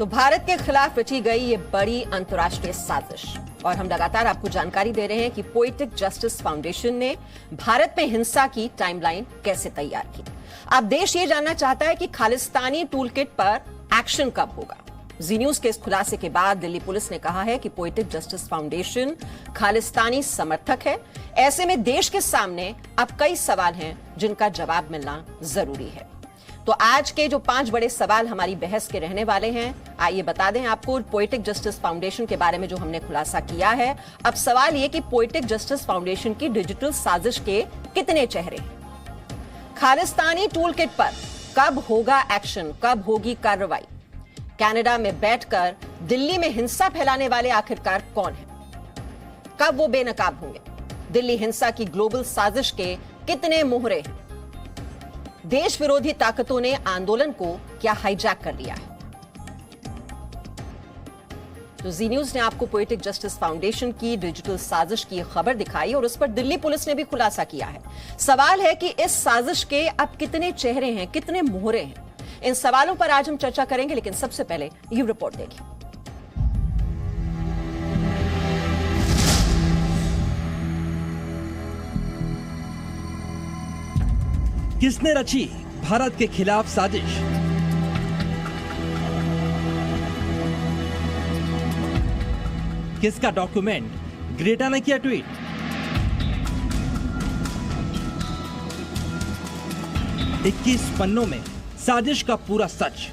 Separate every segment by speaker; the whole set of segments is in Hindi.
Speaker 1: तो भारत के खिलाफ रची गई ये बड़ी अंतर्राष्ट्रीय साजिश, और हम लगातार आपको जानकारी दे रहे हैं कि पोएटिक जस्टिस फाउंडेशन ने भारत में हिंसा की टाइमलाइन कैसे तैयार की। अब देश ये जानना चाहता है कि खालिस्तानी टूलकिट पर एक्शन कब होगा। जी न्यूज के इस खुलासे के बाद दिल्ली पुलिस ने कहा है कि पोएटिक जस्टिस फाउंडेशन खालिस्तानी समर्थक है। ऐसे में देश के सामने अब कई सवाल हैं जिनका जवाब मिलना जरूरी है। तो आज के जो 5 बड़े सवाल हमारी बहस के रहने वाले हैं, आइए बता दें आपको पोएटिक जस्टिस फाउंडेशन के बारे में जो हमने खुलासा किया है। अब सवाल ये कि पोएटिक जस्टिस फाउंडेशन की डिजिटल साजिश के कितने चेहरे हैं? खालिस्तानी टूलकिट पर कब होगा एक्शन, कब होगी कार्रवाई? कनाडा में बैठकर दिल्ली में हिंसा फैलाने वाले आखिरकार कौन है? कब वो बेनकाब होंगे? दिल्ली हिंसा की ग्लोबल साजिश के कितने मोहरे हैं? देश विरोधी ताकतों ने आंदोलन को क्या हाईजैक कर लिया है? तो जी न्यूज ने आपको पोएटिक जस्टिस फाउंडेशन की डिजिटल साजिश की खबर दिखाई और उस पर दिल्ली पुलिस ने भी खुलासा किया है। सवाल है कि इस साजिश के अब कितने चेहरे हैं, कितने मोहरे हैं? इन सवालों पर आज हम चर्चा करेंगे, लेकिन सबसे पहले ये रिपोर्ट देखिए।
Speaker 2: किसने रची भारत के खिलाफ साजिश? किसका डॉक्यूमेंट ग्रेटा ने किया ट्वीट? इक्कीस पन्नों में साजिश का पूरा सच।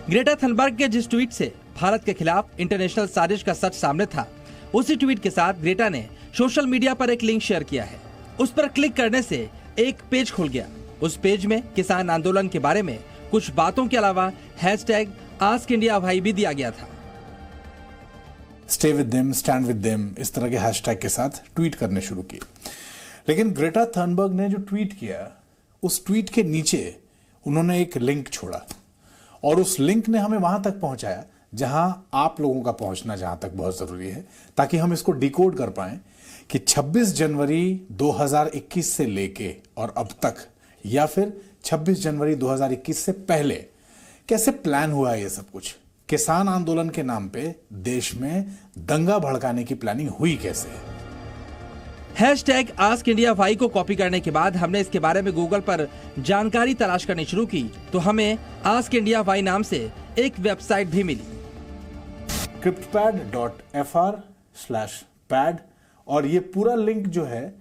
Speaker 2: ग्रेटा थनबर्ग के जिस ट्वीट से भारत के खिलाफ इंटरनेशनल साजिश का सच सामने था, उसी ट्वीट के साथ ग्रेटा ने सोशल मीडिया पर एक लिंक शेयर किया है। उस पर क्लिक करने से एक पेज खुल गया। उस पेज में किसान आंदोलन के बारे में कुछ बातों के अलावा हैशटैग आस्क इंडिया वाई भी दिया गया था।
Speaker 3: Stay with them, stand with them, इस तरह के हैशटैग के साथ ट्वीट करने शुरू किए। लेकिन ग्रेटा थनबर्ग ने जो ट्वीट किया, उस ट्वीट के नीचे उन्होंने एक लिंक छोड़ा और उस लिंक ने हमें वहां तक पहुंचाया जहां आप लोगों का पहुंचना जहां तक बहुत जरूरी है, ताकि हम इसको डिकोड कर पाएं कि 26 जनवरी 2021 से लेके और अब तक, या फिर 26 जनवरी 2021 से पहले कैसे प्लान हुआ है ये सब कुछ। किसान आंदोलन के नाम पे देश में दंगा भड़काने की प्लानिंग हुई कैसे है।
Speaker 2: हैशटैग आस्क इंडिया वाई को कॉपी करने के बाद हमने इसके बारे में गूगल पर जानकारी तलाश करनी शुरू की, तो हमें आस्क इंडिया वाई नाम से एक वेबसाइट भी मिली,
Speaker 3: cryptpad.fr/pad। और ये पूरा लिंक जो है,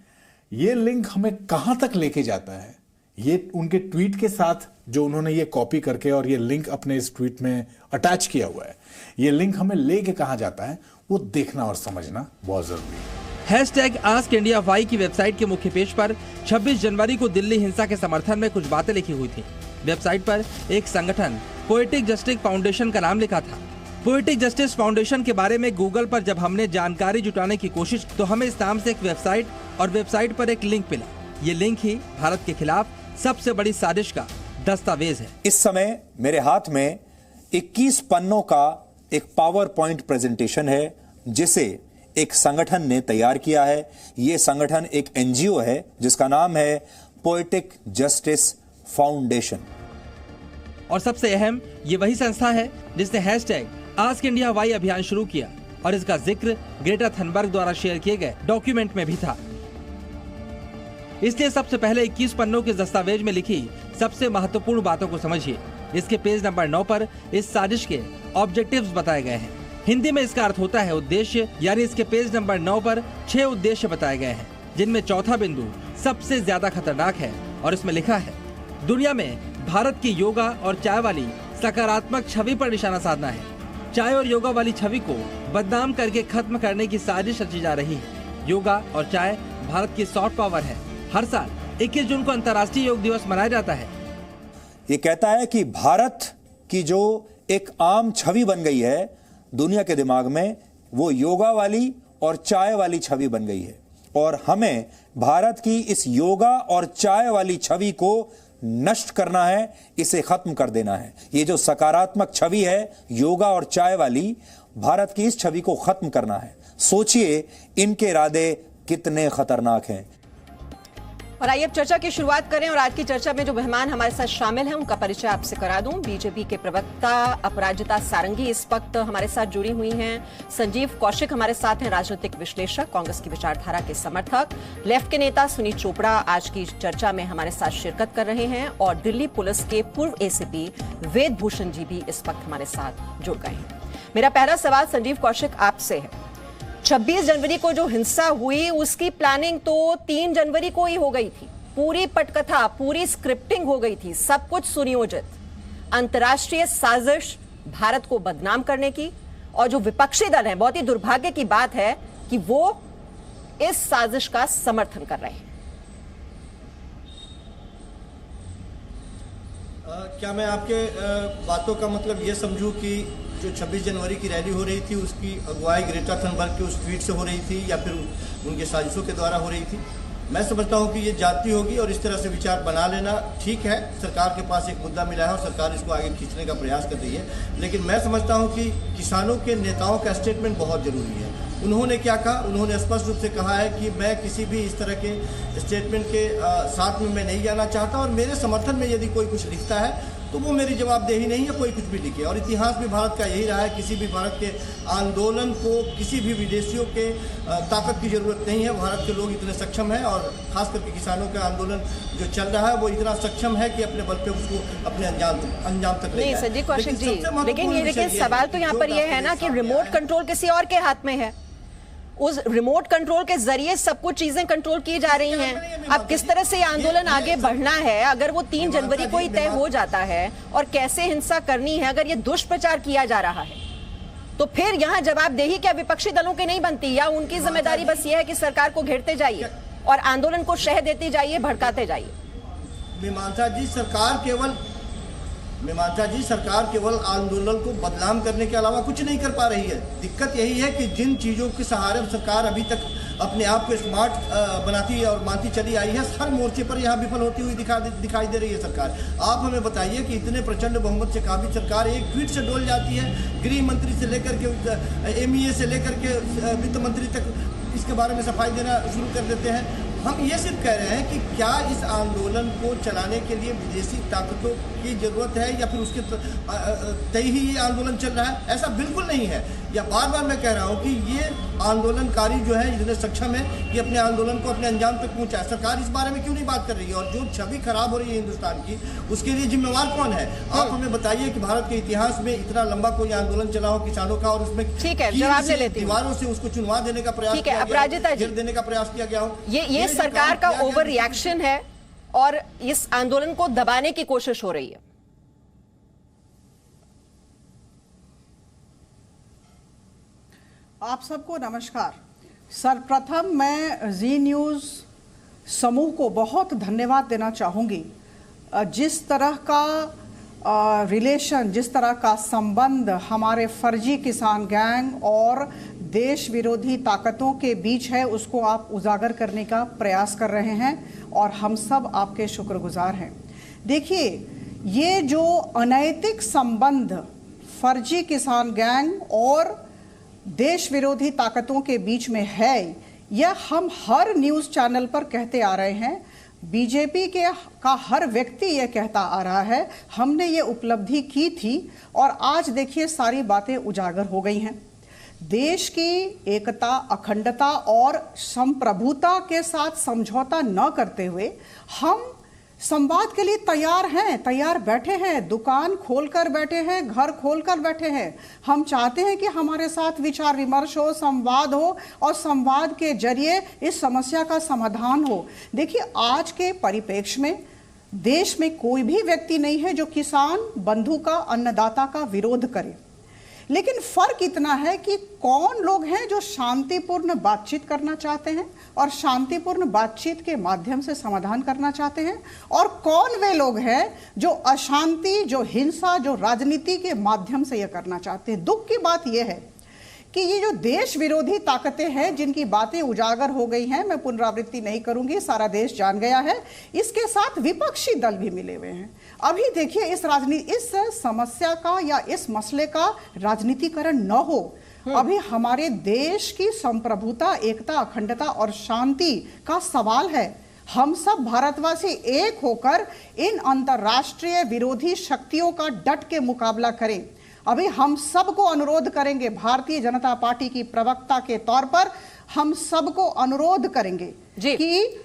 Speaker 3: ये लिंक हमें कहां तक लेके जाता है, ये उनके ट्वीट के साथ जो उन्होंने ये कॉपी करके और ये लिंक अपने इस ट्वीट में अटैच किया हुआ है, ये लिंक हमें लेके कहां जाता है, वो देखना और समझना बहुत जरूरी है।
Speaker 2: हैशटैग आस्क इंडिया वाई की वेबसाइट के मुख्य पेज पर 26 जनवरी को दिल्ली हिंसा के समर्थन में कुछ बातें लिखी हुई थी। वेबसाइट पर एक संगठन पोएटिक जस्टिस फाउंडेशन का नाम लिखा था। पोएटिक जस्टिस फाउंडेशन के बारे में गूगल पर जब हमने जानकारी जुटाने की कोशिश, तो हमें इस नाम से एक वेबसाइट और वेबसाइट पर एक लिंक मिला। ये लिंक ही भारत के खिलाफ सबसे बड़ी साजिश का दस्तावेज है।
Speaker 4: इस समय मेरे हाथ में 21 पन्नों का एक पावर पॉइंट प्रेजेंटेशन है, जिसे एक संगठन ने तैयार किया है। यह संगठन एक एनजीओ है जिसका नाम है पोएटिक जस्टिस फाउंडेशन।
Speaker 2: और सबसे अहम, ये वही संस्था है जिसने हैशटैग आस्क इंडिया वाई अभियान शुरू किया, और इसका जिक्र ग्रेटा थनबर्ग द्वारा शेयर किए गए डॉक्यूमेंट में भी था। इसलिए सबसे पहले 21 पन्नों के दस्तावेज में लिखी सबसे महत्वपूर्ण बातों को समझिए। इसके पेज नंबर 9 पर इस साजिश के ऑब्जेक्टिव्स बताए गए हैं। हिंदी में इसका अर्थ होता है उद्देश्य, यानी इसके पेज नंबर 9 पर 6 उद्देश्य बताए गए हैं, जिनमें चौथा बिंदु सबसे ज्यादा खतरनाक है और इसमें लिखा है, दुनिया में भारत की योगा और चाय वाली सकारात्मक छवि पर निशाना साधना है। चाय और योगा वाली छवि को बदनाम करके खत्म करने की साजिश रची जा रही है। योगा और चाय भारत की सॉफ्ट पावर है। हर साल 21 जून को अंतर्राष्ट्रीय योग दिवस मनाया जाता है।
Speaker 4: ये कहता है कि भारत की जो एक आम छवि बन गई है दुनिया के दिमाग में, वो योगा वाली और चाय वाली छवि बन गई है, और हमें भारत की इस योगा और चाय वाली छवि को नष्ट करना है, इसे खत्म कर देना है। ये जो सकारात्मक छवि है योगा और चाय वाली, भारत की इस छवि को खत्म करना है। सोचिए इनके इरादे कितने खतरनाक हैं।
Speaker 1: और आइए अब चर्चा की शुरुआत करें और आज की चर्चा में जो मेहमान हमारे साथ शामिल हैं उनका परिचय आपसे करा दूं। बीजेपी के प्रवक्ता अपराजिता सारंगी इस वक्त हमारे साथ जुड़ी हुई हैं। संजीव कौशिक हमारे साथ हैं, राजनीतिक विश्लेषक, कांग्रेस की विचारधारा के समर्थक। लेफ्ट के नेता सुनील चोपड़ा आज की चर्चा में हमारे साथ शिरकत कर रहे हैं और दिल्ली पुलिस के पूर्व एसीपी वेद भूषण जी भी इस वक्त हमारे साथ जुड़ गए हैं। मेरा पहला सवाल संजीव कौशिक आपसे है। 26 जनवरी को जो हिंसा हुई उसकी प्लानिंग तो 3 जनवरी को ही हो गई थी। पूरी पटकथा, पूरी स्क्रिप्टिंग हो गई थी, सब कुछ सुनियोजित। अंतर्राष्ट्रीय साजिश भारत को बदनाम करने की, और जो विपक्षी दल है, बहुत ही दुर्भाग्य की बात है कि वो इस साजिश का समर्थन कर रहे हैं।
Speaker 5: क्या मैं आपके बातों का मतलब ये समझूं कि जो 26 जनवरी की रैली हो रही थी उसकी अगुवाई ग्रेटा थनबर्ग के उस ट्वीट से हो रही थी या फिर उनके साजिशों के द्वारा हो रही थी? मैं समझता हूं कि ये जाती होगी और इस तरह से विचार बना लेना ठीक है। सरकार के पास एक मुद्दा मिला है और सरकार इसको आगे खींचने का प्रयास कर रही है, लेकिन मैं समझता हूं कि किसानों के नेताओं का स्टेटमेंट बहुत जरूरी है। उन्होंने क्या कहा? उन्होंने स्पष्ट रूप से कहा है कि मैं किसी भी इस तरह के स्टेटमेंट के साथ में मैं नहीं जाना चाहता और मेरे समर्थन में यदि कोई कुछ लिखता है तो वो मेरी जवाबदेही नहीं है, कोई कुछ भी लिखे। और इतिहास में भारत का यही रहा है, किसी भी भारत के आंदोलन को किसी भी विदेशियों के ताकत की जरूरत नहीं है। भारत के लोग इतने सक्षम हैं और खास करके किसानों का आंदोलन जो चल रहा है वो इतना सक्षम है कि अपने बल पे उसको अपने अंजाम तक ले जाए।
Speaker 1: संजीव कौशिक जी, लेकिन सवाल तो यहाँ पर यह है ना कि रिमोट कंट्रोल किसी और के हाथ में है। उस रिमोट कंट्रोल के जरिए सब कुछ चीजें कंट्रोल की जा रही हैं। अब किस तरह से आंदोलन आगे बढ़ना है, अगर वो 3 जनवरी को ही तय हो जाता है, और कैसे हिंसा करनी है, अगर ये दुष्प्रचार किया जा रहा है, तो फिर यहाँ जवाबदेही क्या विपक्षी दलों की नहीं बनती, या उनकी जिम्मेदारी बस ये है कि सरकार को घेरते जाइए और आंदोलन को शह देते जाइए, भड़काते जाइए?
Speaker 5: मीमांसा जी, सरकार केवल आंदोलन को बदनाम करने के अलावा कुछ नहीं कर पा रही है। दिक्कत यही है कि जिन चीज़ों के सहारे सरकार अभी तक अपने आप को स्मार्ट बनाती और मानती चली आई है, हर मोर्चे पर यहाँ विफल होती हुई दिखाई दे रही है सरकार। आप हमें बताइए कि इतने प्रचंड बहुमत से काबिज सरकार एक ट्वीट से डोल जाती है। गृह मंत्री से लेकर के MEA से लेकर के वित्त मंत्री तक इसके बारे में सफाई देना शुरू कर देते हैं। हम ये सिर्फ कह रहे हैं कि क्या इस आंदोलन को चलाने के लिए विदेशी ताकतों की जरूरत है या फिर उसके तय ही ये आंदोलन चल रहा है? ऐसा बिल्कुल नहीं है। या बार बार मैं कह रहा हूँ कि ये आंदोलनकारी जो है जितने सक्षम है कि अपने आंदोलन को अपने अंजाम तक पहुंचाए। सरकार इस बारे में क्यों नहीं बात कर रही है? और जो छवि खराब हो रही है हिंदुस्तान की, उसके लिए जिम्मेवार कौन है? आप हमें बताइए कि भारत के इतिहास में इतना लंबा कोई आंदोलन चला हो किसानों का और उसमें
Speaker 1: ठीक है, जवाब ले लेती हूं, दीवारों
Speaker 5: से उसको चुनवा देने का प्रयास किया गया, घेर देने का प्रयास किया गया हो।
Speaker 1: ये सरकार का ओवर रिएक्शन है और इस आंदोलन को दबाने की कोशिश हो रही है।
Speaker 6: आप सबको नमस्कार। सर्वप्रथम मैं जी न्यूज़ समूह को बहुत धन्यवाद देना चाहूँगी। जिस तरह का रिलेशन, जिस तरह का संबंध हमारे फर्जी किसान गैंग और देश विरोधी ताकतों के बीच है, उसको आप उजागर करने का प्रयास कर रहे हैं और हम सब आपके शुक्रगुजार हैं। देखिए, ये जो अनैतिक संबंध फर्जी किसान गैंग और देश विरोधी ताकतों के बीच में है, यह हम हर न्यूज़ चैनल पर कहते आ रहे हैं। बीजेपी का हर व्यक्ति यह कहता आ रहा है। हमने ये उपलब्धि की थी और आज देखिए सारी बातें उजागर हो गई हैं। देश की एकता, अखंडता और संप्रभुता के साथ समझौता न करते हुए हम संवाद के लिए तैयार हैं, तैयार बैठे हैं, दुकान खोलकर बैठे हैं, घर खोलकर बैठे हैं। हम चाहते हैं कि हमारे साथ विचार विमर्श हो, संवाद हो और संवाद के जरिए इस समस्या का समाधान हो। देखिए, आज के परिप्रेक्ष्य में देश में कोई भी व्यक्ति नहीं है जो किसान बंधु का, अन्नदाता का विरोध करे, लेकिन फर्क इतना है कि कौन लोग हैं जो शांतिपूर्ण बातचीत करना चाहते हैं और शांतिपूर्ण बातचीत के माध्यम से समाधान करना चाहते हैं, और कौन वे लोग हैं जो अशांति, जो हिंसा, जो राजनीति के माध्यम से यह करना चाहते हैं। दुख की बात यह है कि ये जो देश विरोधी ताकतें हैं जिनकी बातें उजागर हो गई हैं, मैं पुनरावृत्ति नहीं करूंगी, सारा देश जान गया है, इसके साथ विपक्षी दल भी मिले हुए हैं। अभी देखिए, इस समस्या का या इस मसले का राजनीतिकरण न हो, अभी हमारे देश की संप्रभुता, एकता, अखंडता और शांति का सवाल है। हम सब भारतवासी एक होकर इन अंतर्राष्ट्रीय विरोधी शक्तियों का डट के मुकाबला करें। अभी हम सबको अनुरोध करेंगे, भारतीय जनता पार्टी की प्रवक्ता के तौर पर हम सबको अनुरोध करेंगे कि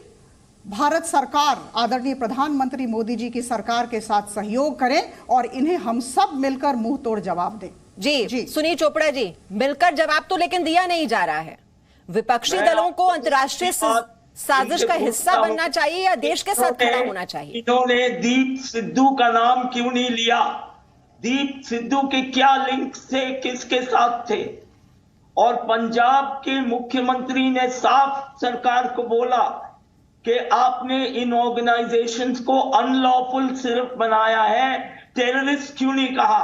Speaker 6: भारत सरकार, आदरणीय प्रधानमंत्री मोदी जी की सरकार के साथ सहयोग करें और इन्हें हम सब मिलकर मुंह तोड़ जवाब दें।
Speaker 1: जी सुनील चोपड़ा जी, मिलकर जवाब तो लेकिन दिया नहीं जा रहा है। विपक्षी दलों को अंतर्राष्ट्रीय साजिश का हिस्सा बनना चाहिए या देश के साथ खड़ा होना चाहिए?
Speaker 7: इन्होंने दीप सिद्धू का नाम क्यों नहीं लिया? दीप सिद्धू के क्या लिंक थे, किसके साथ थे? और पंजाब के मुख्यमंत्री ने साफ सरकार को बोला कि आपने इन ऑर्गेनाइजेशंस को अनलॉफुल सिर्फ बनाया है, टेररिस्ट क्यों नहीं कहा?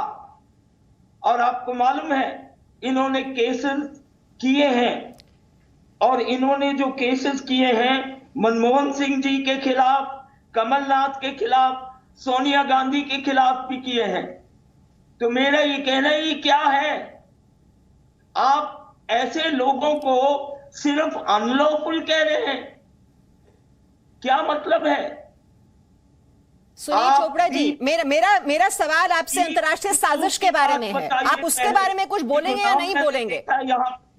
Speaker 7: और आपको मालूम है इन्होंने केसेस किए हैं, और इन्होंने जो केसेस किए हैं मनमोहन सिंह जी के खिलाफ, कमलनाथ के खिलाफ, सोनिया गांधी के खिलाफ भी किए हैं। तो मेरा ये कहना ही क्या है, आप ऐसे लोगों को सिर्फ अनलॉफुल कह रहे हैं, क्या मतलब है?
Speaker 1: सुनील चोपड़ा जी, मेरा सवाल आपसे अंतर्राष्ट्रीय साजिश के बारे में है। आप उसके बारे में कुछ बोलेंगे या नहीं बोलेंगे?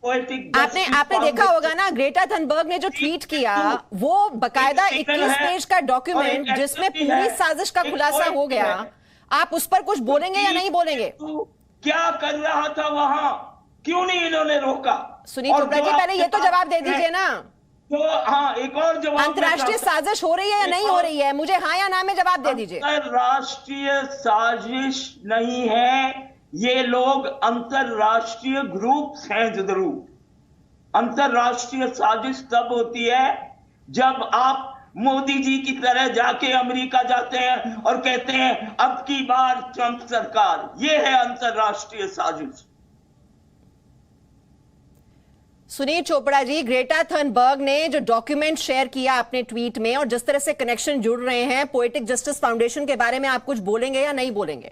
Speaker 1: आपने देखा होगा ना, ग्रेटा थनबर्ग ने जो ट्वीट किया वो बकायदा 21 पेज का डॉक्यूमेंट जिसमें पूरी साजिश का खुलासा हो गया। आप उस पर कुछ बोलेंगे या नहीं बोलेंगे?
Speaker 7: क्या कर रहा था वहां, क्यों नहीं इन्होंने रोका?
Speaker 1: सुनील चोपड़ा जी, पहले ये तो जवाब दे दीजिए ना।
Speaker 7: तो हाँ, एक और जवाब,
Speaker 1: अंतर्राष्ट्रीय साजिश हो रही है या नहीं हो रही है? मुझे हाँ या ना में जवाब दे दीजिए।
Speaker 7: अंतर्राष्ट्रीय साजिश नहीं है, ये लोग अंतर्राष्ट्रीय ग्रुप्स हैं। जरूर अंतर्राष्ट्रीय साजिश तब होती है जब आप मोदी जी की तरह जाके अमेरिका जाते हैं और कहते हैं अब की बार ट्रंप सरकार। ये है अंतर्राष्ट्रीय साजिश।
Speaker 1: सुनील चोपड़ा जी, ग्रेटा थनबर्ग ने जो डॉक्यूमेंट शेयर किया अपने ट्वीट में और जिस तरह से कनेक्शन जुड़ रहे हैं पोएटिक जस्टिस फाउंडेशन के बारे में, आप कुछ बोलेंगे या नहीं बोलेंगे?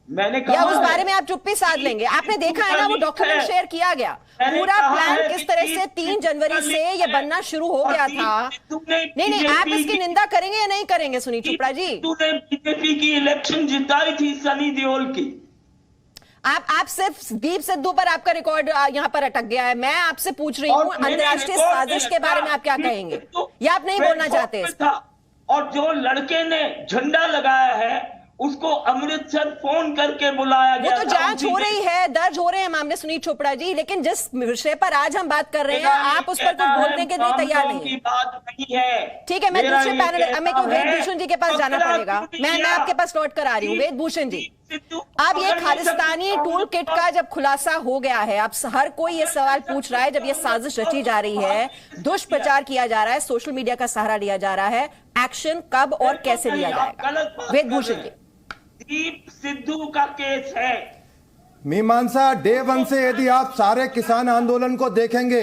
Speaker 7: मैंने कहा
Speaker 1: या उस बारे में आप चुप्पी साध लेंगे? आपने देखा है ना वो डॉक्यूमेंट शेयर किया गया, पूरा प्लान किस तरह से 3 जनवरी से ये बनना शुरू हो गया था। नहीं, आप इसकी निंदा करेंगे या नहीं करेंगे सुनील चोपड़ा जी?
Speaker 7: तूने बीजेपी की इलेक्शन जिताई थी सनी देओल की।
Speaker 1: आप सिर्फ दीप सिद्धू पर आपका रिकॉर्ड यहाँ पर अटक गया है। मैं आपसे पूछ रही हूँ अंतर्राष्ट्रीय साजिश के बारे में आप क्या कहेंगे, या आप नहीं बोलना चाहते?
Speaker 7: और जो लड़के ने झंडा लगाया है उसको अमृतसर फोन करके बुलाया गया।
Speaker 1: वो तो जांच हो रही है, दर्ज हो रहे हैं मामले सुनील चोपड़ा जी, लेकिन जिस विषय पर आज हम बात कर रहे हैं आप उस पर कुछ बोलने के लिए तैयार नहीं है।
Speaker 7: बात नहीं है।
Speaker 1: ठीक है, मैं दूसरे पैनल, मेरे को वेद भूषण जी के पास जाना पड़ेगा। मैं आपके पास लौट कर आ रही हूँ। वेद भूषण जी, अब ये खालिस्तानी टूल किट का जब खुलासा हो गया है, अब हर कोई ये सवाल पूछ रहा है, जब ये साजिश रची जा रही है, दुष्प्रचार किया जा रहा है, सोशल मीडिया का सहारा लिया जा रहा है, एक्शन कब और कैसे लिया जाएगा? वेद भूषण जी,
Speaker 7: दीप सिद्धू का केस है
Speaker 8: मीमांसा डे 1 से। यदि आप सारे किसान आंदोलन को देखेंगे,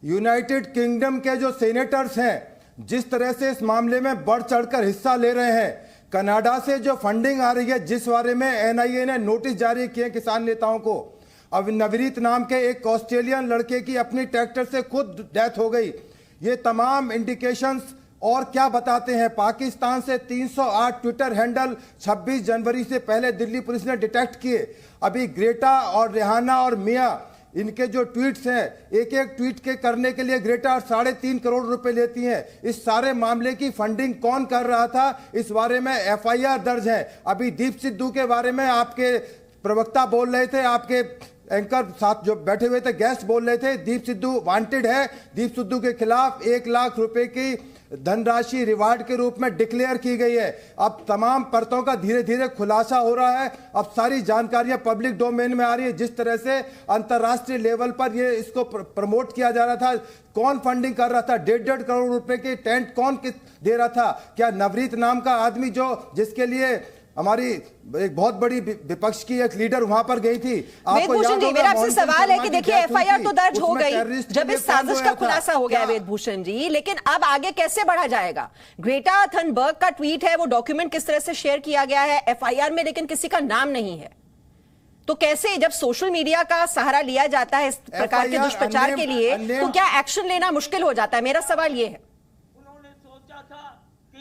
Speaker 8: यूनाइटेड किंगडम के जो सेनेटर्स हैं जिस तरह से इस मामले में बढ़ चढ़कर हिस्सा ले रहे हैं, कनाडा से जो फंडिंग आ रही है जिस बारे में एनआईए ने नोटिस जारी किए किसान नेताओं को, अब नवरीत नाम के एक ऑस्ट्रेलियन लड़के की अपनी ट्रैक्टर से खुद डेथ हो गई। ये तमाम इंडिकेशंस और क्या बताते हैं। पाकिस्तान से 308 ट्विटर हैंडल 26 जनवरी से पहले दिल्ली पुलिस ने डिटेक्ट किए। अभी ग्रेटा और रेहाना और मिया, इनके जो ट्वीट्स हैं, एक एक ट्वीट के करने के लिए ग्रेटा 3.5 करोड़ रुपए लेती हैं। इस सारे मामले की फंडिंग कौन कर रहा था, इस बारे में एफआईआर दर्ज है। अभी दीप सिद्धू के बारे में आपके प्रवक्ता बोल रहे थे, आपके एंकर साथ जो बैठे हुए थे गेस्ट बोल रहे थे, दीप सिद्धू वांटेड है। दीप सिद्धू के खिलाफ 1 लाख रुपए की धनराशि रिवार्ड के रूप में डिक्लेयर की गई है। अब तमाम परतों का धीरे धीरे खुलासा हो रहा है। अब सारी जानकारियां पब्लिक डोमेन में आ रही है। जिस तरह से अंतर्राष्ट्रीय लेवल पर ये इसको प्रमोट किया जा रहा था, कौन फंडिंग कर रहा था, 1.5 करोड़ रुपए की टेंट कौन दे रहा था? क्या नवरीत नाम का आदमी जो जिसके लिए हमारी एक बहुत बड़ी विपक्ष की एक लीडर वहां पर गई थी।
Speaker 1: वेदभूषण जी, मेरा आपसे सवाल है कि देखिए एफआईआर तो दर्ज हो गई जब इस साजिश का खुलासा हो गया वेदभूषण जी, लेकिन अब आगे कैसे बढ़ा जाएगा? ग्रेटा थनबर्ग का ट्वीट है, वो डॉक्यूमेंट किस तरह से शेयर किया गया है एफआईआर में, लेकिन किसी का नाम नहीं है। तो कैसे, जब सोशल मीडिया का सहारा लिया जाता है इस प्रकार के दुष्प्रचार के लिए, तो क्या एक्शन लेना मुश्किल हो जाता है? मेरा सवाल ये है।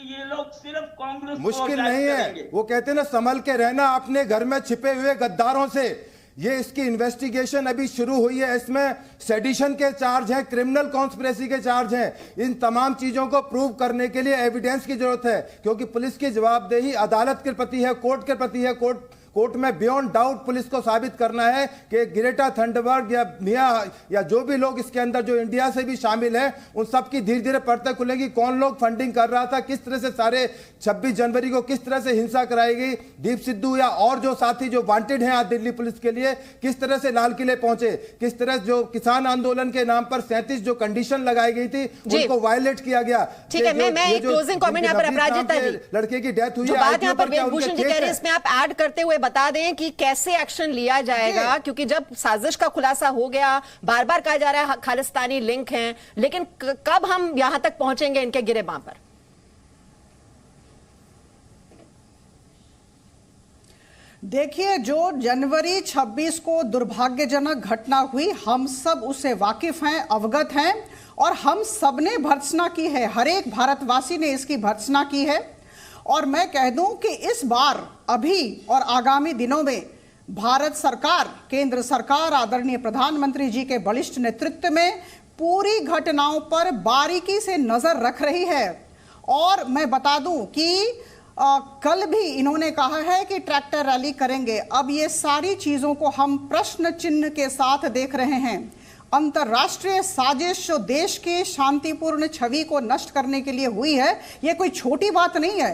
Speaker 7: कि ये लोग सिर्फ कांग्रेस को
Speaker 8: मुश्किल
Speaker 7: अटैक
Speaker 8: नहीं है।
Speaker 7: करेंगे।
Speaker 8: वो कहते हैं ना, संभल के रहना अपने घर में छिपे हुए गद्दारों से। ये इसकी इन्वेस्टिगेशन अभी शुरू हुई है, इसमें सेडिशन के चार्ज हैं, क्रिमिनल कॉन्स्पिरेसी के चार्ज हैं। इन तमाम चीजों को प्रूव करने के लिए एविडेंस की जरूरत है, क्योंकि पुलिस की जवाबदेही अदालत के प्रति है, कोर्ट के प्रति है। कोर्ट में बियॉन्ड डाउट पुलिस को साबित करना है कि ग्रेटा थंडरबर्ग या मिया या जो भी लोग इसके अंदर जो इंडिया से भी शामिल हैं, उन सब की धीरे धीरे परतें खुलेगी। कौन लोग फंडिंग कर रहा था, किस तरह से सारे 26 जनवरी को किस तरह से हिंसा कराई गई, दीप सिद्धू या और जो साथी जो वांटेड हैं आज दिल्ली पुलिस के लिए, किस तरह से लाल किले पहुंचे, किस तरह जो किसान आंदोलन के नाम पर 37 जो कंडीशन लगाई गई थी उनको वायलेट किया गया।
Speaker 1: ठीक है, मैं एक क्लोजिंग कमेंट यहाँ पर अपराजिता जी,
Speaker 8: लड़के की डेथ हुई
Speaker 1: जो
Speaker 8: है,
Speaker 1: बात यहाँ पर वेदभूषण जी कह रहे हैं, इसमें आप ऐड करते हुए बता दें कि कैसे एक्शन लिया जाएगा, क्योंकि जब साजिश का खुलासा हो गया, बार बार कहा जा रहा है खालिस्तानी लिंक हैं, लेकिन कब हम यहां तक पहुंचेंगे इनके गिरेबां पर?
Speaker 6: देखिए, जो जनवरी 26 को दुर्भाग्यजनक घटना हुई, हम सब उससे वाकिफ हैं, अवगत हैं, और हम सब ने भर्त्सना की है, हर एक भारतवासी ने इसकी भर्त्सना की है। और मैं कह दूं कि इस बार अभी और आगामी दिनों में भारत सरकार, केंद्र सरकार आदरणीय प्रधानमंत्री जी के बलिष्ठ नेतृत्व में पूरी घटनाओं पर बारीकी से नजर रख रही है। और मैं बता दूं कि कल भी इन्होंने कहा है कि ट्रैक्टर रैली करेंगे। अब ये सारी चीजों को हम प्रश्न चिन्ह के साथ देख रहे हैं। अंतर्राष्ट्रीय साजिश जो देश की शांतिपूर्ण छवि को नष्ट करने के लिए हुई है, ये कोई छोटी बात नहीं है।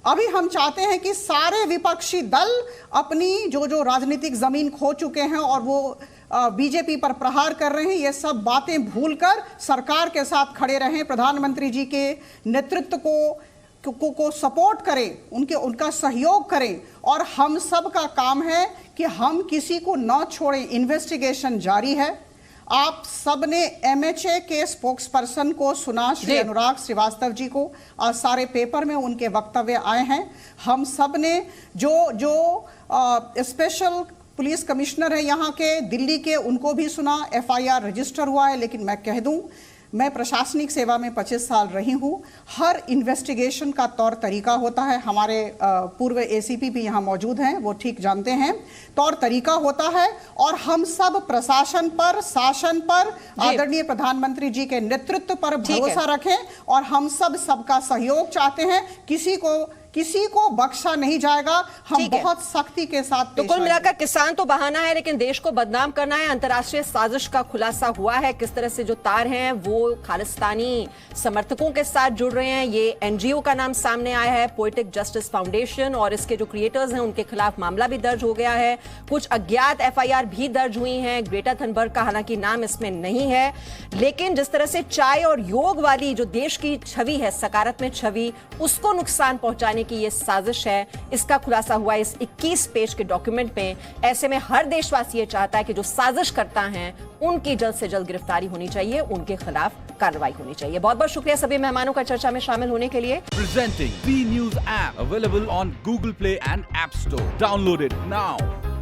Speaker 6: अभी हम चाहते हैं कि सारे विपक्षी दल अपनी जो राजनीतिक जमीन खो चुके हैं और वो बीजेपी पर प्रहार कर रहे हैं, ये सब बातें भूलकर सरकार के साथ खड़े रहें, प्रधानमंत्री जी के नेतृत्व को सपोर्ट करें, उनका सहयोग करें। और हम सब का काम है कि हम किसी को न छोड़ें। इन्वेस्टिगेशन जारी है। आप सबने एमएचए के स्पोक्स पर्सन को सुना, श्री अनुराग श्रीवास्तव जी को, आज सारे पेपर में उनके वक्तव्य आए हैं। हम सब ने जो स्पेशल पुलिस कमिश्नर है यहाँ के दिल्ली के, उनको भी सुना, एफआईआर रजिस्टर हुआ है। लेकिन मैं कह दूं, मैं प्रशासनिक सेवा में 25 साल रही हूँ। हर इन्वेस्टिगेशन का तौर तरीका होता है। हमारे पूर्व एसीपी भी यहाँ मौजूद हैं, वो ठीक जानते हैं, तौर तरीका होता है। और हम सब प्रशासन पर, शासन पर, आदरणीय प्रधानमंत्री जी के नेतृत्व पर भरोसा रखें, और हम सब सबका सहयोग चाहते हैं। किसी को बख्शा नहीं जाएगा। हम बहुत सख्ती के साथ
Speaker 1: तो कुल मिलाकर किसान तो बहाना है, लेकिन देश को बदनाम करना है। अंतर्राष्ट्रीय साजिश का खुलासा हुआ है, किस तरह से जो तार हैं वो खालिस्तानी समर्थकों के साथ जुड़ रहे हैं। ये एनजीओ का नाम सामने आया है, पोएटिक जस्टिस फाउंडेशन, और इसके जो क्रिएटर्स हैं उनके खिलाफ मामला भी दर्ज हो गया है। कुछ अज्ञात एफआईआर भी दर्ज हुई हैं। ग्रेटा थनबर्ग का हालांकि नाम इसमें नहीं है, लेकिन जिस तरह से चाय और योग वाली जो देश की छवि है, सकारात्मक छवि, उसको नुकसान पहुंचाने की ये साजिश है, इसका खुलासा हुआ इस 21 पेज के डॉक्यूमेंट में। ऐसे में हर देशवासी ये चाहता है कि जो साजिश करता है उनकी जल्द से जल्द गिरफ्तारी होनी चाहिए, उनके खिलाफ कार्रवाई होनी चाहिए। बहुत बहुत शुक्रिया सभी मेहमानों का चर्चा में शामिल होने के लिए।
Speaker 9: Presenting B News app available on Google Play and App Store. Download it now.